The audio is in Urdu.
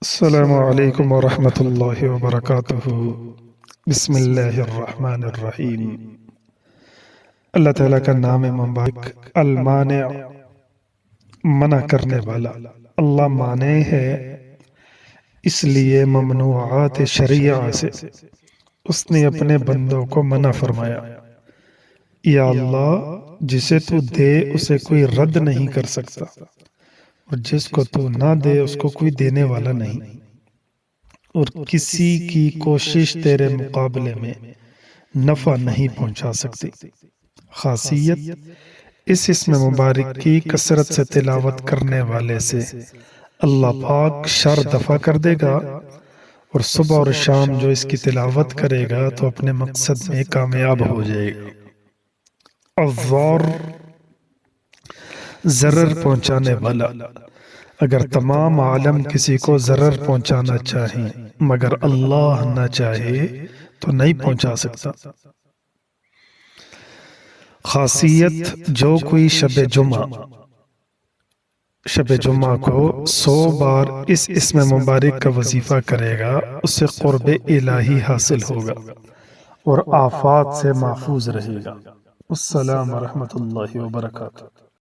السلام علیکم ورحمۃ اللہ وبرکاتہ۔ بسم اللہ الرحمن الرحیم۔ اللہ تعالیٰ کا نام مبارک المانع، منع کرنے والا۔ اللہ مانع ہے، اس لیے ممنوعات شرعیہ سے اس نے اپنے بندوں کو منع فرمایا۔ یا اللہ، جسے تو دے اسے کوئی رد نہیں کر سکتا، اور جس کو تو نہ دے اس کو کوئی دینے والا نہیں، اور کسی کی کوشش تیرے مقابلے میں نفع نہیں پہنچا سکتی۔ خاصیت اس اسم مبارک کی کثرت سے تلاوت کرنے والے سے اللہ پاک شر دفع کر دے گا، اور صبح اور شام جو اس کی تلاوت کرے گا تو اپنے مقصد میں کامیاب ہو جائے گا۔ الضار، ضرر پہنچانے والا۔ اگر تمام عالم کسی کو ضرر پہنچانا چاہیں مگر اللہ نہ چاہے تو نہیں پہنچا سکتا۔ خاصیت جو کوئی شب جمعہ کو 100 بار اس اسم مبارک کا وظیفہ کرے گا، اسے قرب الہی حاصل ہوگا اور آفات سے محفوظ رہے گا۔ السلام ورحمۃ اللہ وبرکاتہ۔